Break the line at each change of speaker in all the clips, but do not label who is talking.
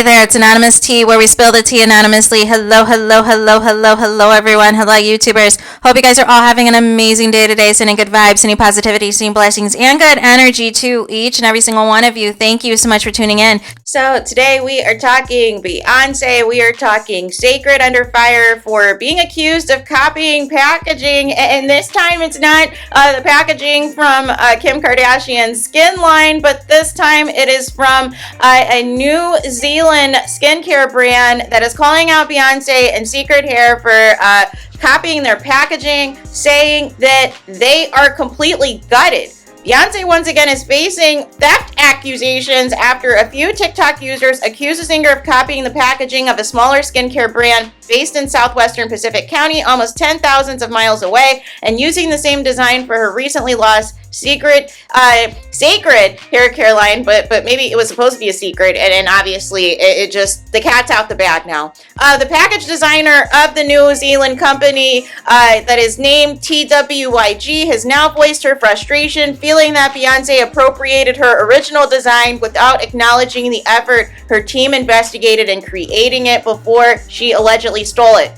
there, it's Anonymous Tea, where we spill the tea anonymously. Hello, hello, hello, hello, hello, everyone. Hello, YouTubers. Hope you guys are all having an amazing day today, sending good vibes, sending positivity, sending blessings, and good energy to each and every single one of you. Thank you so much for tuning in.
So today we are talking Beyoncé. We are talking CÉCRED under fire for being accused of copying packaging, and this time it's not the packaging from Kim Kardashian's skin line, but this time it is from a New Zealand skincare brand that is calling out Beyoncé and CÉCRED hair for copying their packaging, saying that they are completely gutted. Beyoncé once again is facing theft accusations after a few TikTok users accused the singer of copying the packaging of a smaller skincare brand based in southwestern Pacific County, almost 10,000 of miles away, and using the same design for her recently lost CÉCRED hair care line, but maybe it was supposed to be a secret, and obviously it just, the cat's out the bag now. The package designer of the New Zealand company that is named TWYG has now voiced her frustration, feeling that Beyoncé appropriated her original design without acknowledging the effort her team investigated in creating it before she allegedly stole it.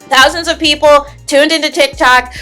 Thousands of people tuned into TikTok.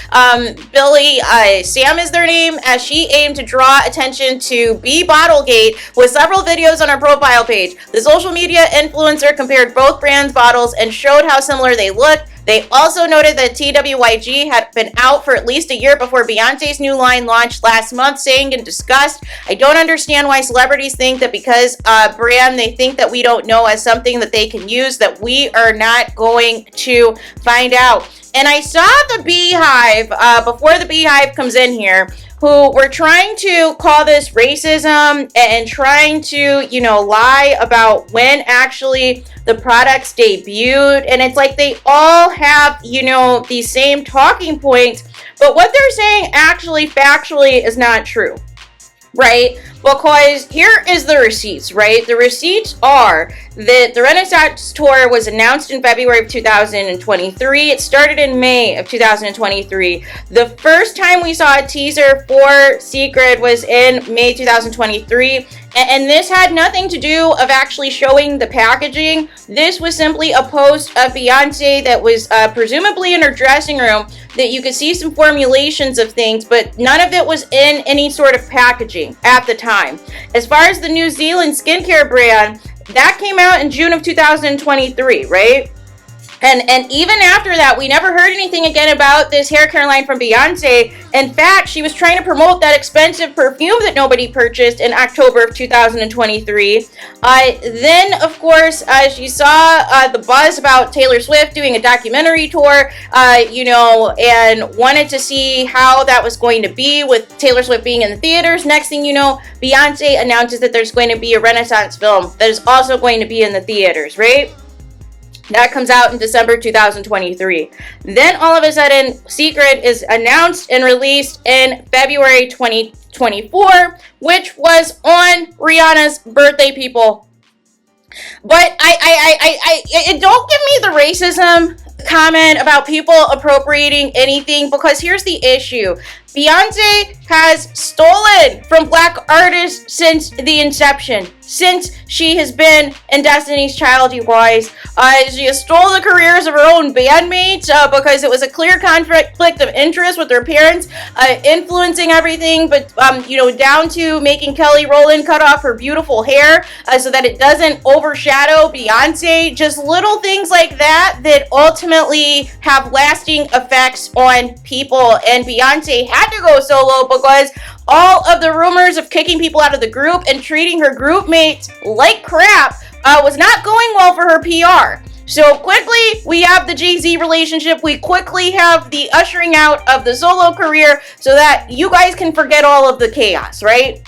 Billy Sam is their name, as she aimed to draw attention to Bottlegate with several videos on her profile page. The social media influencer compared both brands' bottles and showed how similar they looked. They also noted that TWYG had been out for at least a year before Beyoncé's new line launched last month, saying in disgust, "I don't understand why celebrities think that because a brand they think that we don't know as something that they can use, that we are not going to find out." And I saw the Beehive, before the Beehive comes in here, who were trying to call this racism and trying to, lie about when actually the products debuted. And it's like they all have, the same talking points, but what they're saying actually factually is not true, right? Because here is the receipts, right? The receipts are that the Renaissance tour was announced in February of 2023. It started in May of 2023. The first time we saw a teaser for CÉCRED was in May 2023. And this had nothing to do of actually showing the packaging. This was simply a post of Beyoncé that was presumably in her dressing room, that you could see some formulations of things, but none of it was in any sort of packaging at the time. As far as the New Zealand skincare brand, that came out in June of 2023, right? And even after that, we never heard anything again about this hair care line from Beyoncé. In fact, she was trying to promote that expensive perfume that nobody purchased in October of 2023. Then, of course, she saw the buzz about Taylor Swift doing a documentary tour, and wanted to see how that was going to be with Taylor Swift being in the theaters. Next thing you know, Beyoncé announces that there's going to be a Renaissance film that is also going to be in the theaters, right? That comes out in December 2023. Then all of a sudden, CÉCRED is announced and released in February 2024, which was on Rihanna's birthday, people. But I don't give me the racism comment about people appropriating anything, because here's the issue. Beyonce has stolen from Black artists since the inception, since she has been in Destiny's Child, you guys. She has stolen the careers of her own bandmates because it was a clear conflict of interest with her parents influencing everything, but down to making Kelly Rowland cut off her beautiful hair so that it doesn't overshadow Beyoncé. Just little things like that ultimately have lasting effects on people, and Beyoncé had to go solo because all of the rumors of kicking people out of the group and treating her group mates like crap was not going well for her PR. So quickly, we have the Jay-Z relationship. We quickly have the ushering out of the solo career so that you guys can forget all of the chaos, right?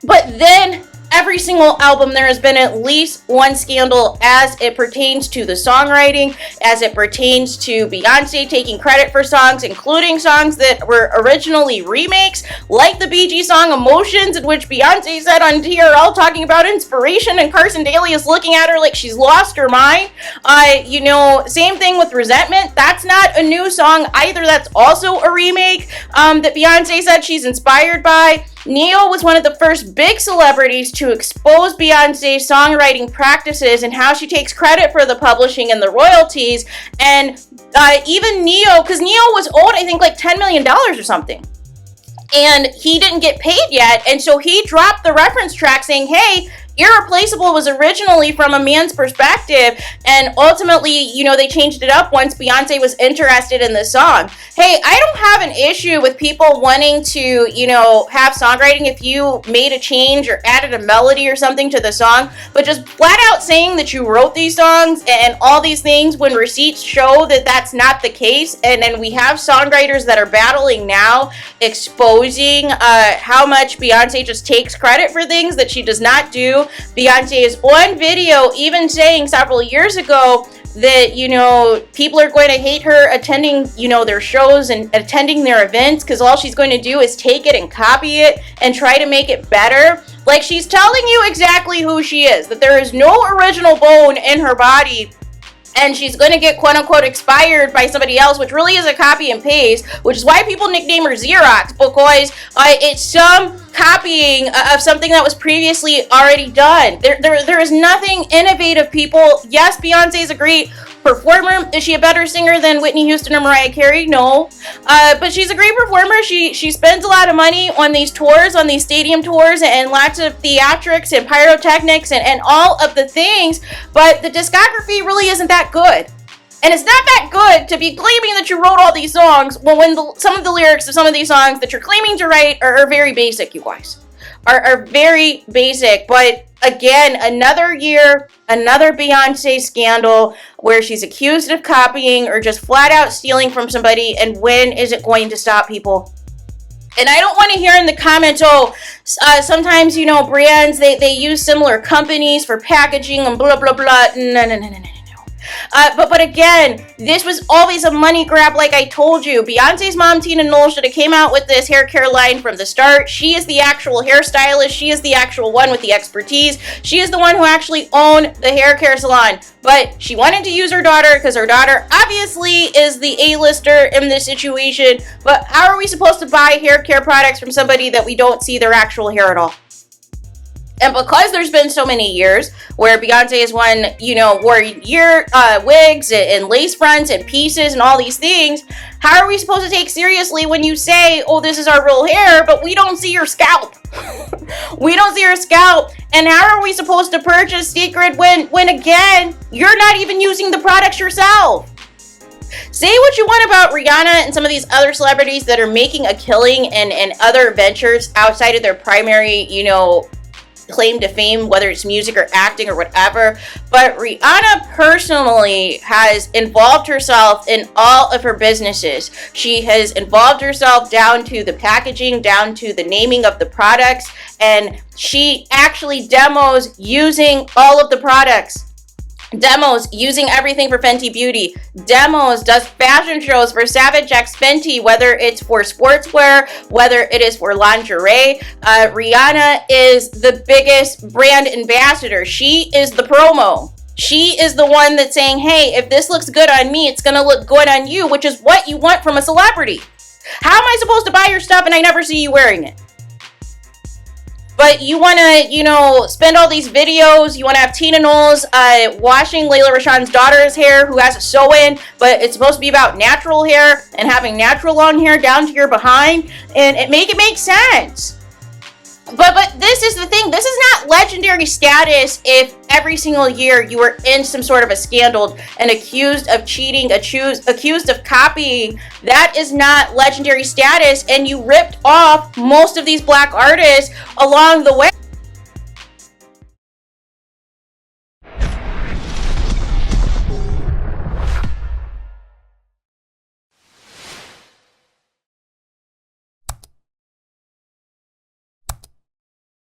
But then every single album, there has been at least one scandal as it pertains to the songwriting, as it pertains to Beyoncé taking credit for songs, including songs that were originally remakes, like the Bee Gees song Emotions, in which Beyoncé said on TRL talking about inspiration, and Carson Daly is looking at her like she's lost her mind. Same thing with Resentment. That's not a new song either. That's also a remake that Beyoncé said she's inspired by. Ne-Yo was one of the first big celebrities to expose Beyonce's songwriting practices and how she takes credit for the publishing and the royalties. And even Ne-Yo, because Ne-Yo was owed, I think, like $10 million or something. And he didn't get paid yet. And so he dropped the reference track saying, hey, Irreplaceable was originally from a man's perspective, and ultimately, you know, they changed it up once Beyonce was interested in the song. Hey, I don't have an issue with people wanting to, you know, have songwriting if you made a change or added a melody or something to the song, but just flat out saying that you wrote these songs and all these things when receipts show that that's not the case, and then we have songwriters that are battling now exposing how much Beyonce just takes credit for things that she does not do. Beyonce is on video even saying several years ago that, you know, people are going to hate her attending, you know, their shows and attending their events because all she's going to do is take it and copy it and try to make it better. Like, she's telling you exactly who she is, that there is no original bone in her body, and she's going to get quote-unquote expired by somebody else, which really is a copy and paste, which is why people nickname her Xerox, because it's some copying of something that was previously already done. There is nothing innovative, people. Yes, Beyonce is a great performer. Is she a better singer than Whitney Houston or Mariah Carey? No. But she's a great performer. She spends a lot of money on these tours, on these stadium tours, and lots of theatrics and pyrotechnics and all of the things. But the discography really isn't that good. And it's not that good to be claiming that you wrote all these songs when some of the lyrics of some of these songs that you're claiming to write are very basic, you guys. Are very basic. But again, another year, another Beyonce scandal where she's accused of copying or just flat out stealing from somebody. And when is it going to stop, people? And I don't want to hear in the comments, sometimes, you know, brands, they use similar companies for packaging and blah, blah, blah. No. But again, this was always a money grab, like I told you. Beyonce's mom, Tina Knowles, should have came out with this hair care line from the start. She is the actual hairstylist. She is the actual one with the expertise. She is the one who actually owned the hair care salon. But she wanted to use her daughter because her daughter obviously is the A-lister in this situation. But how are we supposed to buy hair care products from somebody that we don't see their actual hair at all? And because there's been so many years where Beyonce has won, you know, wore wigs and lace fronts and pieces and all these things, how are we supposed to take seriously when you say, oh, this is our real hair, but we don't see your scalp? We don't see your scalp. And how are we supposed to purchase CÉCRED when again, you're not even using the products yourself? Say what you want about Rihanna and some of these other celebrities that are making a killing and other ventures outside of their primary, you know, claim to fame, whether it's music or acting or whatever, but Rihanna personally has involved herself in all of her businesses. She has involved herself down to the packaging, down to the naming of the products, and she actually demos using all of the products. Demos using everything for Fenty Beauty. Demos does fashion shows for Savage X Fenty, whether it's for sportswear, whether it is for lingerie. Rihanna is the biggest brand ambassador. She is the promo. She is the one that's saying, hey, if this looks good on me, it's going to look good on you, which is what you want from a celebrity. How am I supposed to buy your stuff and I never see you wearing it? But you want to, you know, spend all these videos. You want to have Tina Knowles washing Layla Rashawn's daughter's hair who has a sew-in, but it's supposed to be about natural hair and having natural long hair down to your behind, and it make sense. But this is the thing. This is not legendary status if every single year you were in some sort of a scandal and accused of cheating, accused of copying. That is not legendary status, and you ripped off most of these black artists along the way.